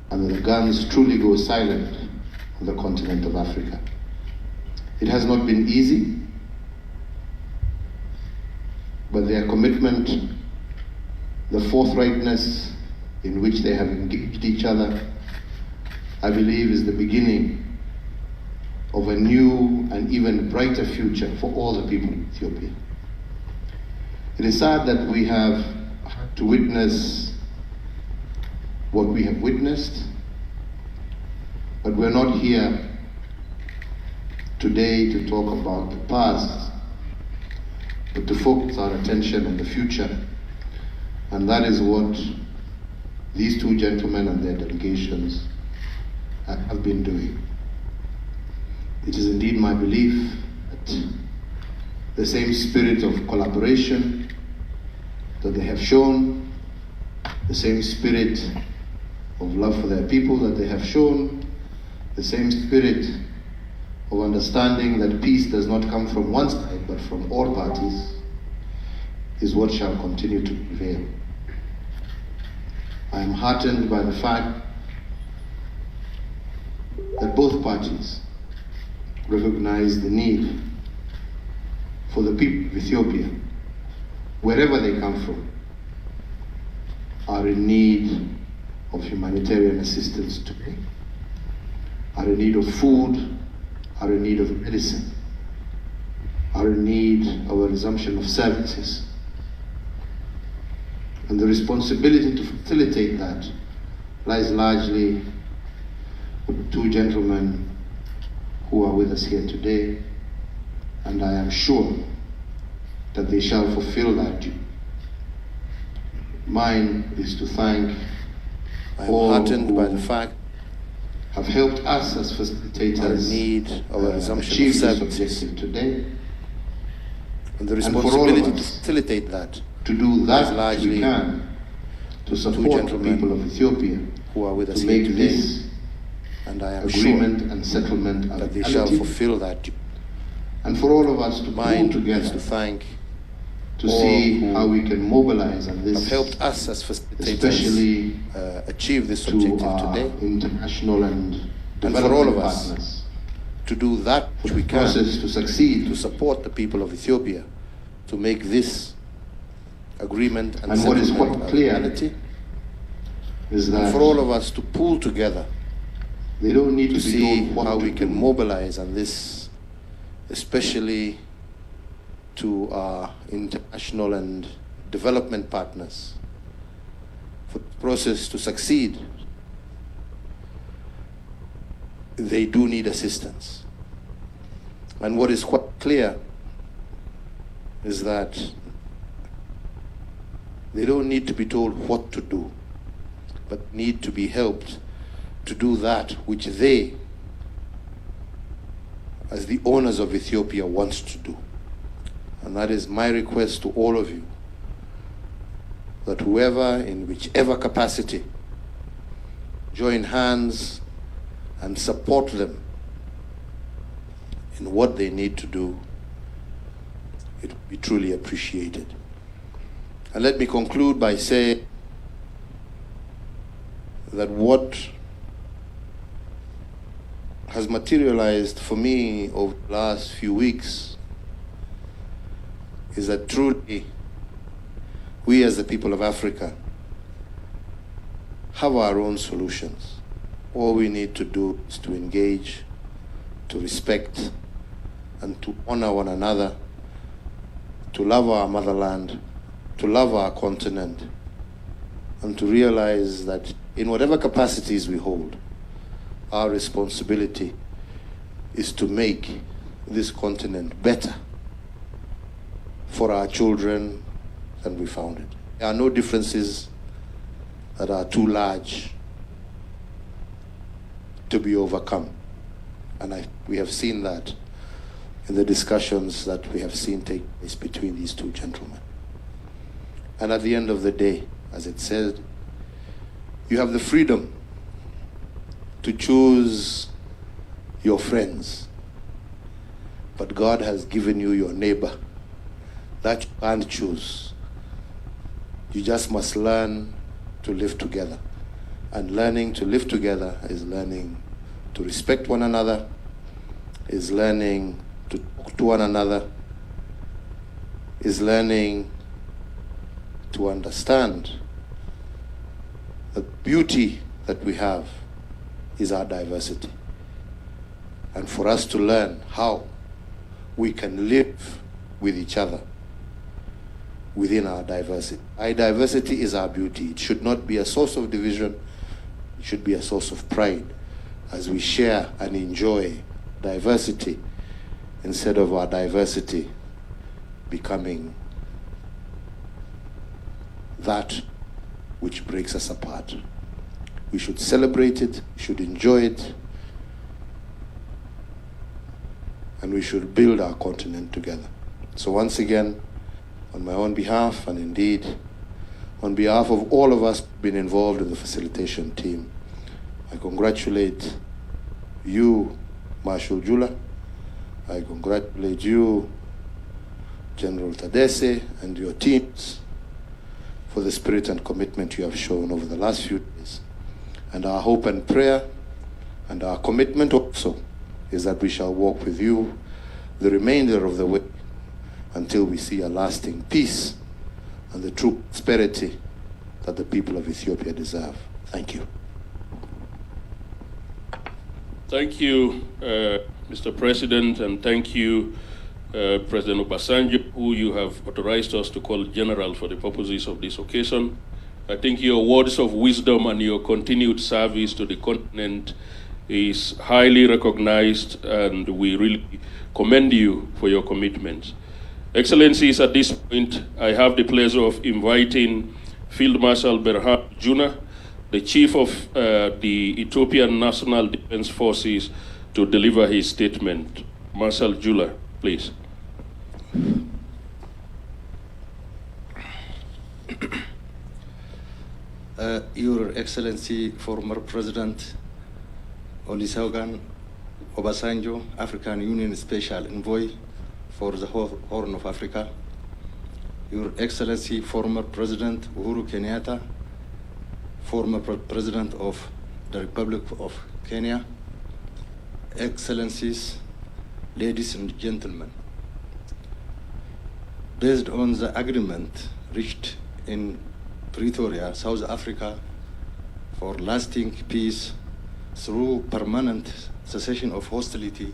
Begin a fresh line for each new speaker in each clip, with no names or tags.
and the guns truly go silent on the continent of Africa. It has not been easy, but their commitment, the forthrightness in which they have engaged each other, I believe is the beginning of a new and even brighter future for all the people of Ethiopia. It is sad that we have to witness what we have witnessed, but we're not here today to talk about the past, but to focus our attention on the future. And that is what these two gentlemen and their delegations have been doing. It is indeed my belief that the same spirit of collaboration that they have shown, the same spirit of love for their people that they have shown, the same spirit of understanding that peace does not come from one side but from all parties, is what shall continue to prevail. I am heartened by the fact that both parties recognize the need for the people of Ethiopia, wherever they come from, are in need of humanitarian assistance today, are in need of food, are in need of medicine, are in need of a resumption of services. And the responsibility to facilitate that lies largely with two gentlemen who are with us here today, and I am sure that they shall fulfill that duty. Mine is to thank all
heartened
who
by the fact
have helped us as facilitators
need of a resumption
achieve
of
this
services,
objective today,
and the
and for all
responsibility
of
to
us
facilitate that
to do
lies
that which
largely
we can to support the
gentlemen
people of Ethiopia
who are with us
to
here
make
today,
this
and I am
agreement
sure
and settlement a
that they shall
reality,
fulfill that duty.
and for all of us to pull
Mine is
together
to thank
to
all
see
who
how we can mobilize on
have
this,
helped us as facilitators
especially
achieve this
to
objective
our
today,
international and
and for all
development
of us
partners,
to do that which we can
process to succeed,
to support the people of Ethiopia to make this agreement and
And what is
settlement
quite
a
clear
reality,
is
and
that
for all of us to pull together
they don't need
to
to be
see
told what
how
to
we can
do.
mobilize on this, especially to our international and development partners, for the process to succeed. They do need assistance. And what is quite clear is that they don't need to be told what to do, but need to be helped to do that which they, as the owners of Ethiopia, wants to do. And that is my request to all of you, that whoever, in whichever capacity, join hands and support them in what they need to do. It will be truly appreciated. And let me conclude by saying that what has materialized for me over the last few weeks is that truly we as the people of Africa have our own solutions. All we need to do is to engage, to respect, and to honor one another, to love our motherland, to love our continent, and to realize that in whatever capacities we hold, our responsibility is to make this continent better for our children than we found it. There are no differences that are too large to be overcome. And we have seen that in the discussions that we have seen take place between these two gentlemen. And at the end of the day, as it said, you have the freedom to choose your friends, but God has given you your neighbor that you can't choose. You just must learn to live together. And learning to live together is learning to respect one another, is learning to talk to one another, is learning to understand the beauty that we have is our diversity. And for us to learn how we can live with each other within our diversity. Our diversity is our beauty. It should not be a source of division. It should be a source of pride as we share and enjoy diversity instead of our diversity becoming that which breaks us apart. We should celebrate it, we should enjoy it, and we should build our continent together. So once again, on my own behalf, and indeed on behalf of all of us who've been involved in the facilitation team, I congratulate you, Marshal Jula. I congratulate you, General Tadesse, and your teams for the spirit and commitment you have shown over the last few days. And our hope and prayer and our commitment also is that we shall walk with you the remainder of the way until we see a lasting peace and the true prosperity that the people of Ethiopia deserve. Thank you.
Thank you, Mr. President, and thank you, President Obasanjo, who you have authorized us to call General for the purposes of this occasion. I think your words of wisdom and your continued service to the continent is highly recognized, and we really commend you for your commitment. Excellencies, at this point, I have the pleasure of inviting Field Marshal Berhad Juna, the Chief of the Ethiopian National Defense Forces, to deliver his statement. Marshal Jula, please.
Your Excellency, former President Olusegun Obasanjo, African Union Special Envoy for the Horn of Africa, Your Excellency, former President Uhuru Kenyatta, former President of the Republic of Kenya, Excellencies, ladies and gentlemen, based on the agreement reached in Pretoria, South Africa, for lasting peace through permanent cessation of hostility,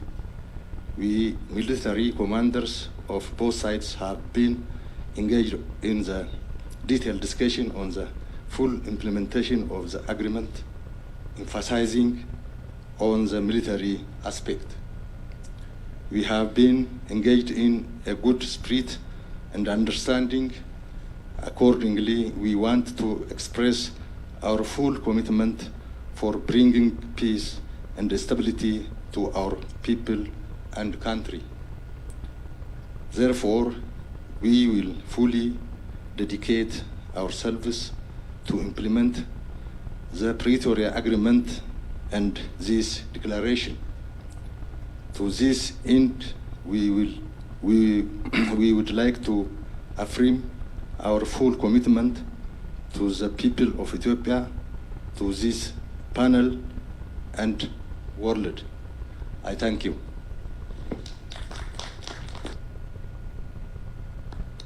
we military commanders of both sides have been engaged in the detailed discussion on the full implementation of the agreement, emphasizing on the military aspect. We have been engaged in a good spirit and understanding. Accordingly, we want to express our full commitment for bringing peace and stability to our people and country. Therefore, we will fully dedicate ourselves to implement the Pretoria Agreement and this declaration. To this end, we would like to affirm our full commitment to the people of Ethiopia, to this panel and world. I thank you.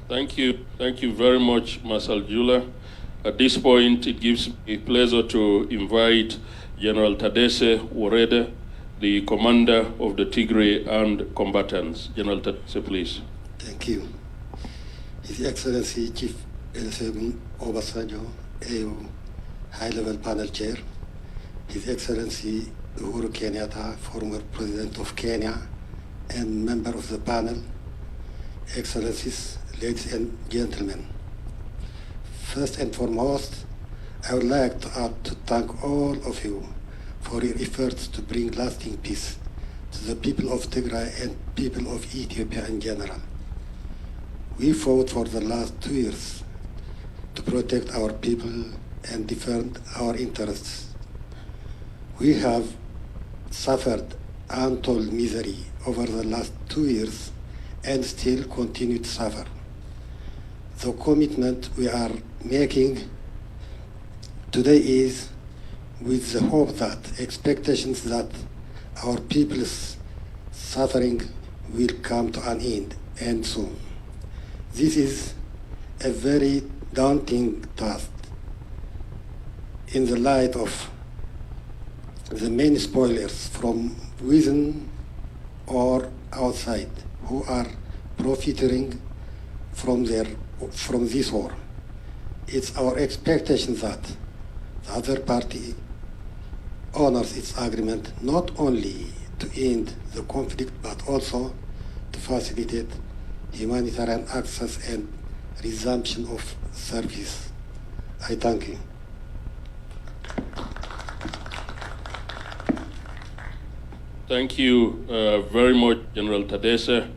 Thank you very much, Marshal Jula. At this point, it gives me pleasure to invite General Tadesse Worede, the commander of the Tigray armed combatants. General Tadesse, please.
Thank you. His Excellency Chief Olusegun Obasanjo, AU High-Level Panel Chair, His Excellency Uhuru Kenyatta, former President of Kenya and member of the panel, Excellencies, ladies and gentlemen. First and foremost, I would like to thank all of you for your efforts to bring lasting peace to the people of Tigray and people of Ethiopia in general. We fought for the last 2 years to protect our people and defend our interests. We have suffered untold misery over the last 2 years and still continue to suffer. The commitment we are making today is with the hope that expectations that our people's suffering will come to an end soon. This is a very daunting task in the light of the many spoilers from within or outside who are profiting from this war. It's our expectation that the other party honors its agreement not only to end the conflict but also to facilitate humanitarian access and resumption of service. I thank you.
Thank you very much, General Tadesse.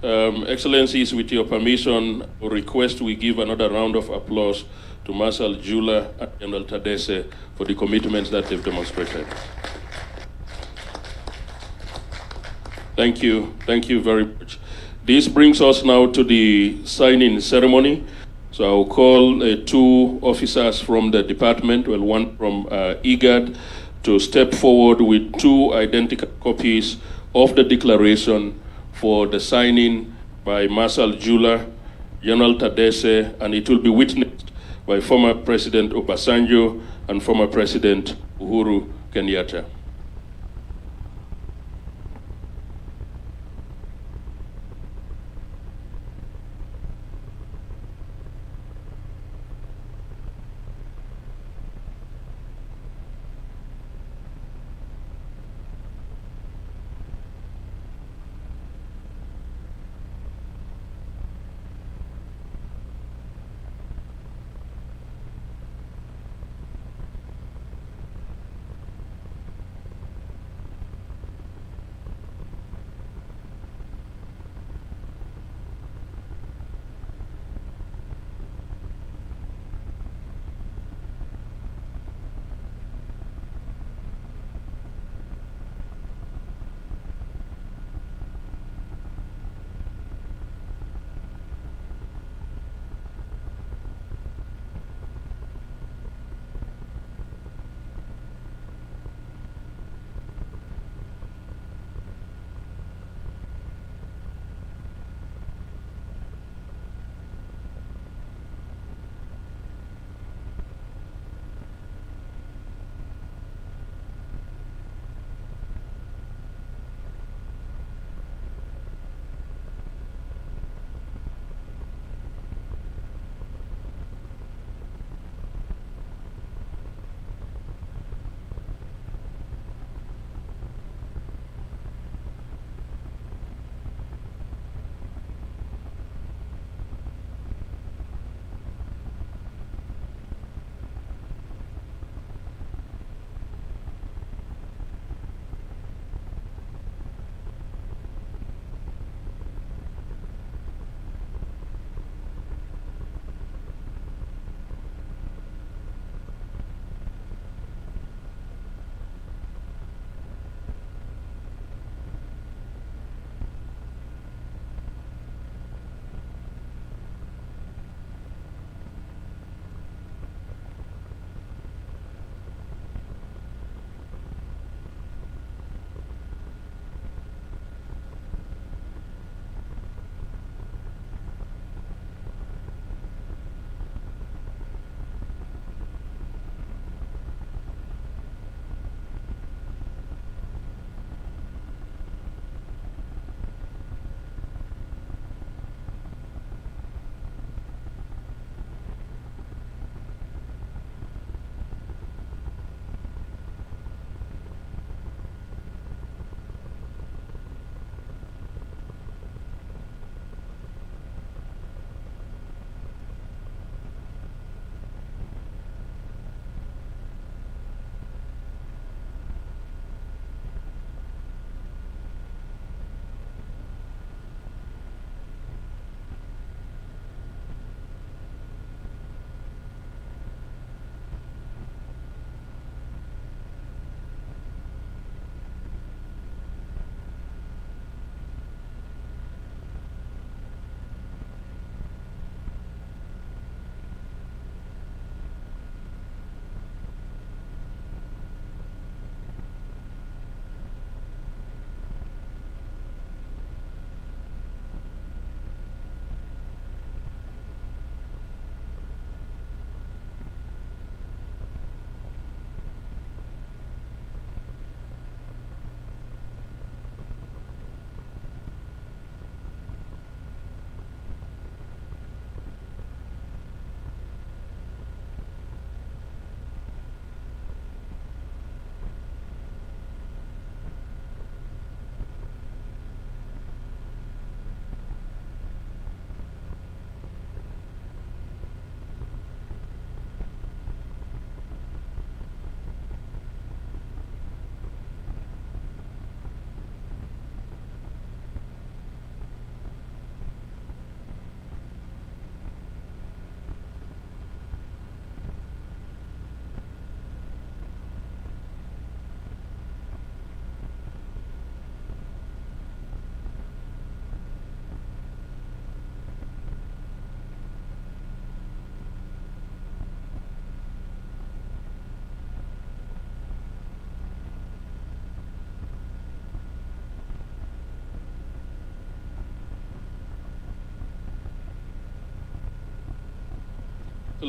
Excellencies, with your permission, I request we give another round of applause to Marshal Jula and General Tadesse for the commitments that they've demonstrated. Thank you very much. This brings us now to the signing ceremony. So I'll call two officers from the department, well, one from IGAD, to step forward with two identical copies of the declaration for the signing by Marshal Jula, General Tadesse, and it will be witnessed by former President Obasanjo and former President Uhuru Kenyatta.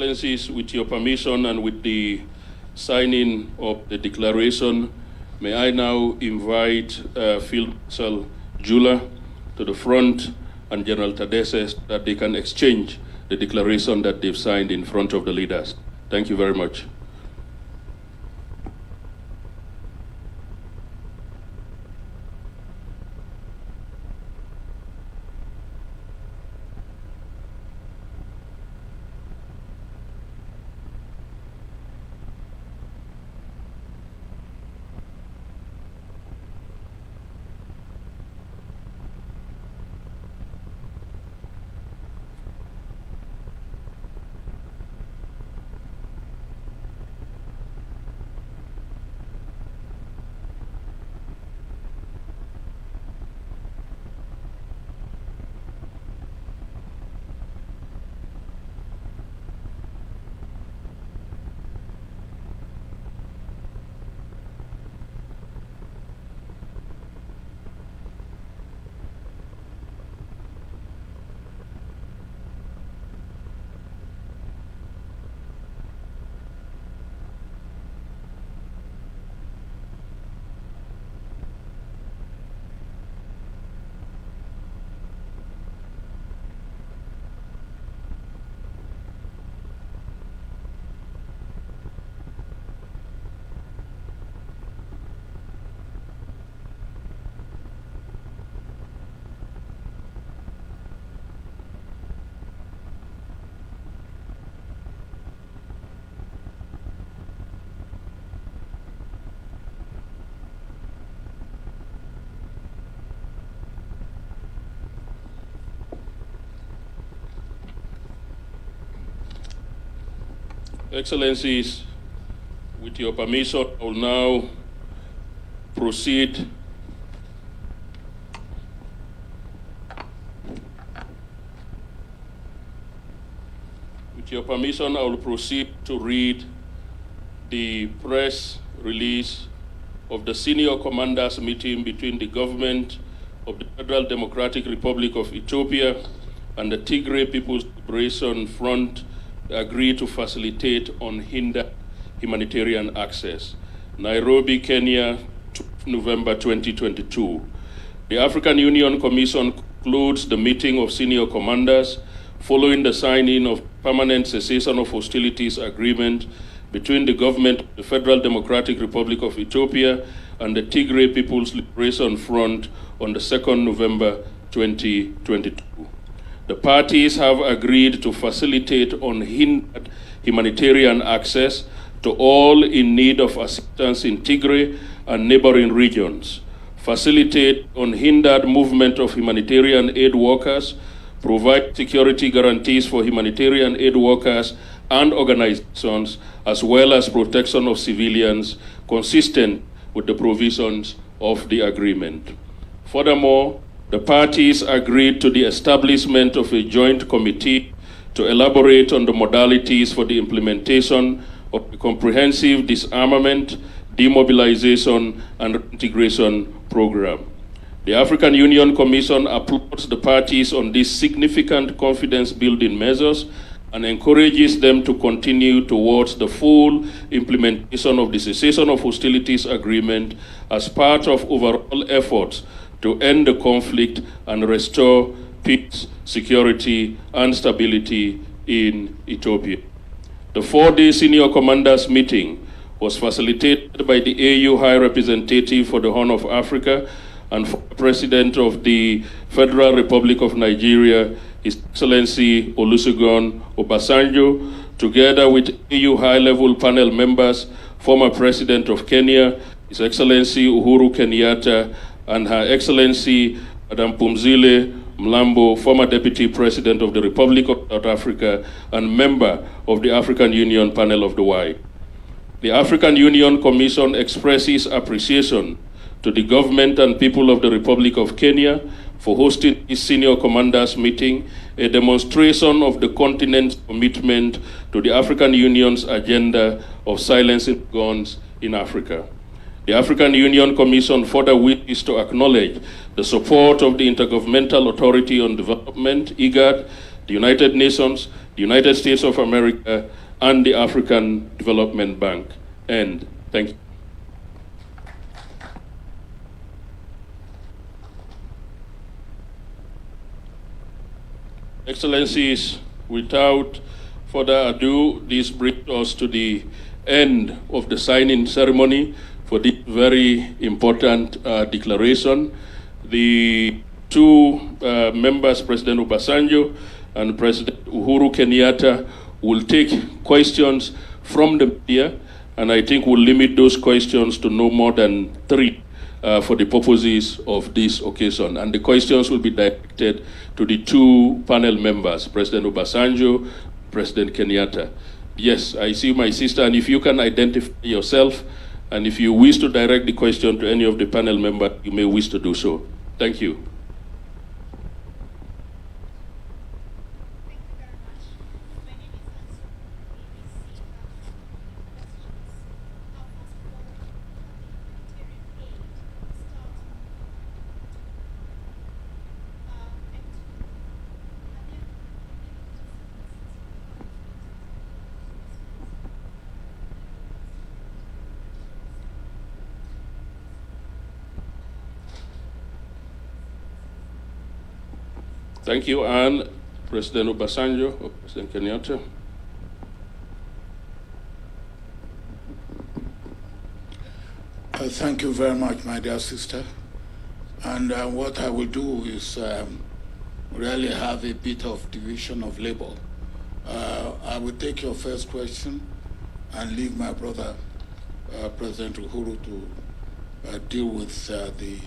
Excellencies, with your permission and with the signing of the declaration, may I now invite Field Marshal Jula to the front and General Tadese that they can exchange the declaration that they've signed in front of the leaders. Thank you very much. Excellencies, with your permission, I will now proceed to read the press release of the senior commanders meeting between the government of the Federal Democratic Republic of Ethiopia and the Tigray People's Liberation Front agree to facilitate unhindered humanitarian access. Nairobi, Kenya, November 2022. The African Union Commission concludes the meeting of senior commanders following the signing of permanent cessation of hostilities agreement between the government of the Federal Democratic Republic of Ethiopia and the Tigray People's Liberation Front on the 2nd November 2022. The parties have agreed to facilitate unhindered humanitarian access to all in need of assistance in Tigray and neighboring regions, facilitate unhindered movement of humanitarian aid workers, provide security guarantees for humanitarian aid workers and organizations, as well as protection of civilians consistent with the provisions of the agreement. Furthermore, the parties agreed to the establishment of a joint committee to elaborate on the modalities for the implementation of the comprehensive disarmament, demobilization, and integration program. The African Union Commission applauds the parties on these significant confidence-building measures and encourages them to continue towards the full implementation of the cessation of hostilities agreement as part of overall efforts to end the conflict and restore peace, security, and stability in Ethiopia. The 4-day senior commanders meeting was facilitated by the AU High Representative for the Horn of Africa and President of the Federal Republic of Nigeria, His Excellency Olusegun Obasanjo, together with AU high-level panel members, former President of Kenya, His Excellency Uhuru Kenyatta, and Her Excellency Madam Pumzile Mlambo, former Deputy President of the Republic of South Africa and member of the African Union Panel of the Y. The African Union Commission expresses appreciation to the government and people of the Republic of Kenya for hosting this senior commanders meeting, a demonstration of the continent's commitment to the African Union's agenda of silencing guns in Africa. The African Union Commission further wishes to acknowledge the support of the Intergovernmental Authority on Development, IGAD, the United Nations, the United States of America, and the African Development Bank. And thank you. Excellencies, without further ado, this brings us to the end of the signing ceremony for this very important declaration. The two members, President Obasanjo and President Uhuru Kenyatta, will take questions from the media, and I think we'll limit those questions to no more than 3 for the purposes of this occasion. And the questions will be directed to the two panel members, President Obasanjo, President Kenyatta. Yes, I see my sister, and if you can identify yourself, and if you wish to direct the question to any of the panel members, you may wish to do so. Thank you. Thank you, and President Obasanjo or President Kenyatta.
Thank you very much, my dear sister. And what I will do is really have a bit of division of labor. I will take your first question and leave my brother, President Uhuru, to deal with the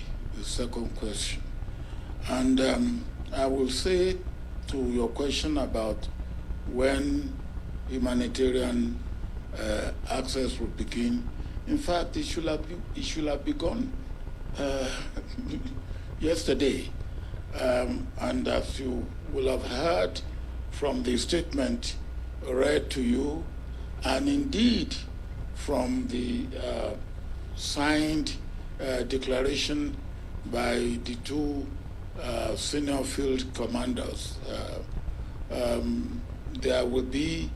second question. And I will say to your question about when humanitarian access will begin. In fact, it should have begun yesterday. And as you will have heard from the statement read to you, and indeed from the signed declaration by the two senior field commanders, there will be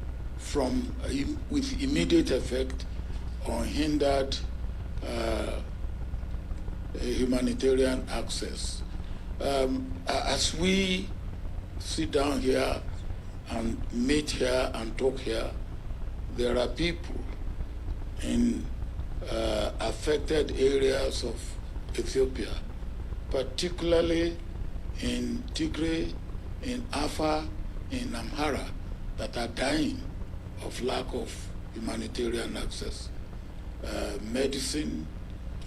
with immediate effect unhindered humanitarian access. As we sit down here and meet here and talk here, there are people in affected areas of Ethiopia, particularly in Tigray, in Afar, in Amhara, that are dying of lack of humanitarian access. Medicine,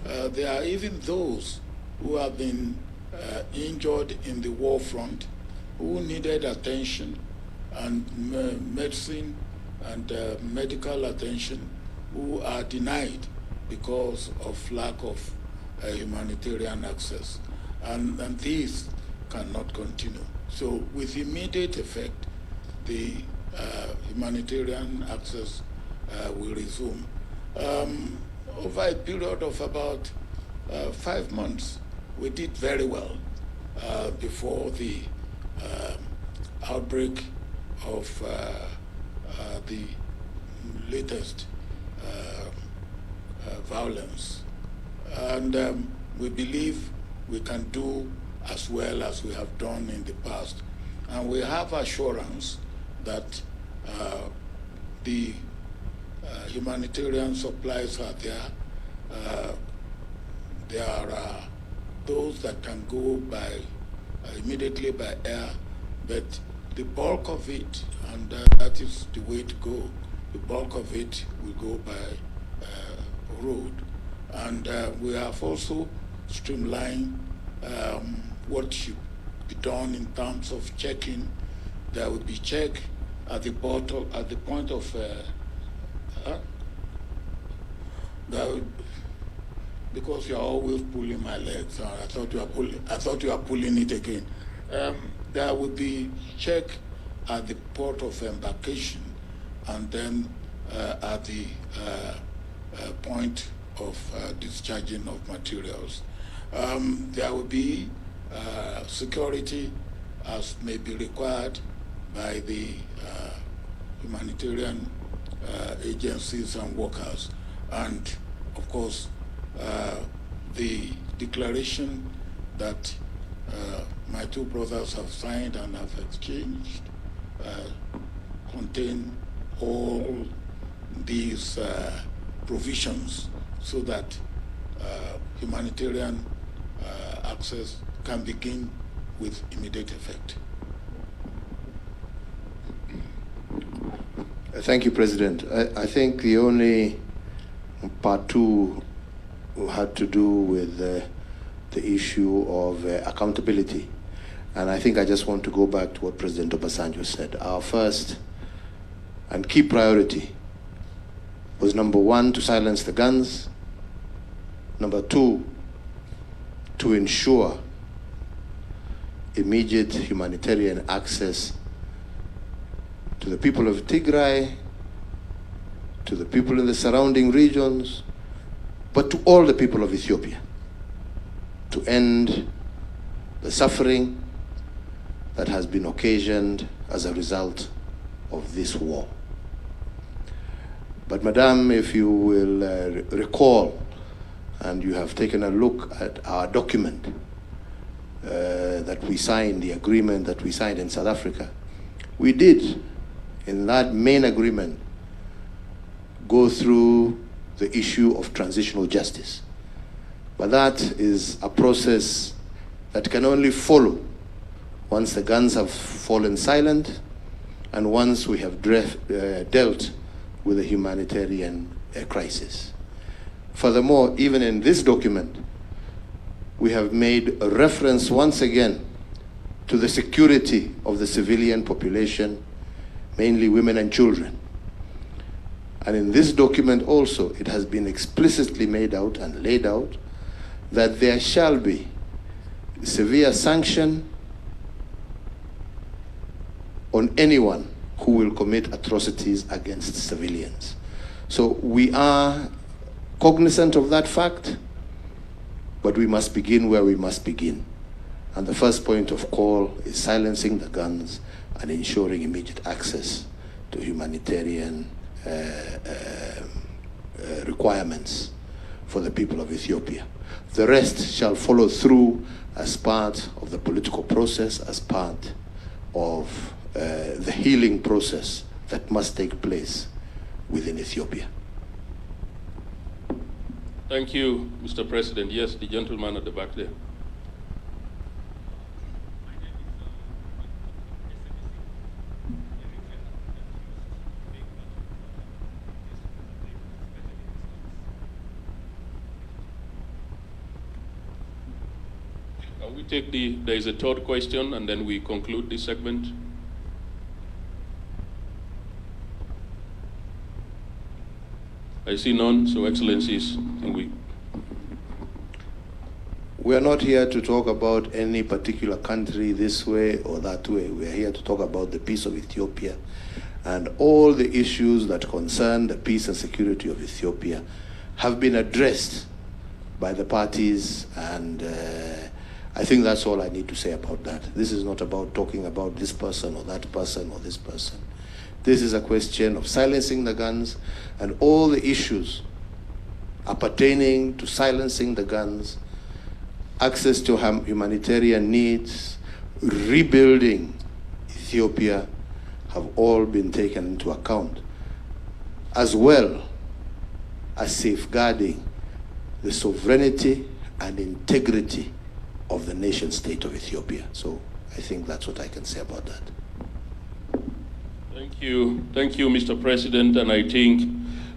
there are even those who have been injured in the war front, who needed attention and medicine and medical attention, who are denied because of lack of humanitarian access. And this cannot continue. So with immediate effect, the humanitarian access will resume. Over a period of about 5 months, we did very well before the outbreak of the latest violence. And we believe we can do as well as we have done in the past. And we have assurance that the humanitarian supplies are there. There are those that can go by immediately by air, but the bulk of it, and that is the way to go, the bulk of it will go by road. And we have also streamlined what should be done in terms of checking. There will be check at the bottom, at the point of because you are always pulling my legs. I thought you are pulling it again. There will be check at the port of embarkation, and then at the point of discharging of materials. There will be security as may be required by the humanitarian agencies and workers. And of course, the declaration that my two brothers have signed and have exchanged contain all these provisions so that humanitarian access can begin with immediate effect.
Thank you, President. I think the only part two had to do with the issue of accountability. And I think I just want to go back to what President Obasanjo said. Our first and key priority was, number one, to silence the guns. Number two, to ensure immediate humanitarian access to the people of Tigray, to the people in the surrounding regions, but to all the people of Ethiopia, to end the suffering that has been occasioned as a result of this war. But Madam, if you will recall, and you have taken a look at our document that we signed, the agreement that we signed in South Africa, we did, in that main agreement, go through the issue of transitional justice. But that is a process that can only follow once the guns have fallen silent and once we have dealt with the humanitarian crisis. Furthermore, even in this document, we have made a reference once again to the security of the civilian population, mainly women and children. And in this document also, it has been explicitly made out and laid out that there shall be severe sanction on anyone who will commit atrocities against civilians. So we are cognizant of that fact, but we must begin where we must begin. And the first point of call is silencing the guns and ensuring immediate access to humanitarian requirements for the people of Ethiopia. The rest shall follow through as part of the political process, as part of the healing process that must take place within Ethiopia.
Thank you, Mr. President. Yes, the gentleman at the back there. Can we take there is a third question and then we conclude this segment? I see none, so Excellencies, can we?
We are not here to talk about any particular country this way or that way. We are here to talk about the peace of Ethiopia and all the issues that concern the peace and security of Ethiopia have been addressed by the parties, and I think that's all I need to say about that. This is not about talking about this person or that person or this person. This is a question of silencing the guns, and all the issues appertaining to silencing the guns, access to humanitarian needs, rebuilding Ethiopia have all been taken into account, as well as safeguarding the sovereignty and integrity of the nation state of Ethiopia. So I think that's what I can say about that.
Thank you, Mr. President, and I think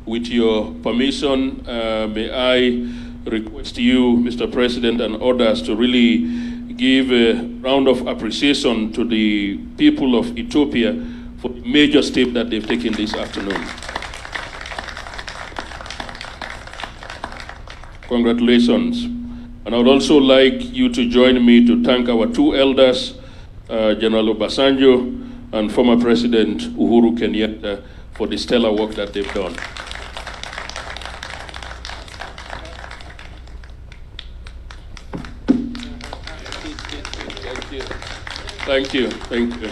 with your permission, may I request you, Mr. President, and others to really give a round of appreciation to the people of Ethiopia for the major step that they've taken this afternoon. Congratulations. And I would also like you to join me to thank our two elders, General Obasanjo and former President Uhuru Kenyatta, for the stellar work that they've done. Thank you. Thank you.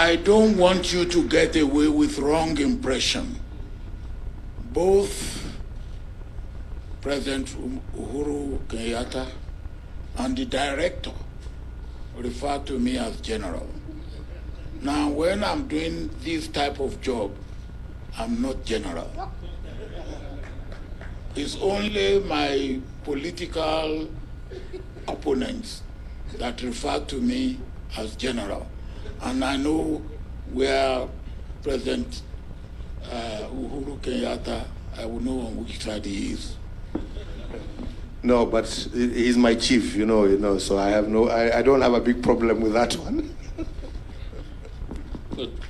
I don't want you to get away with wrong impression. Both President Uhuru Kenyatta and the director refer to me as general. Now, when I'm doing this type of job, I'm not general. It's only my political opponents that refer to me as general. And I know where President Uhuru Kenyatta, I will know on which side he is.
No, but he's my chief, so I don't have a big problem with that one.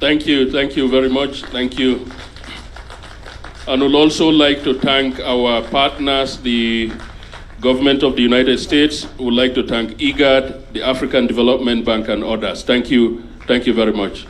Thank you very much. Thank you. And we'd also like to thank our partners, the government of the United States. We'd like to thank IGAD, the African Development Bank, and others. Thank you very much.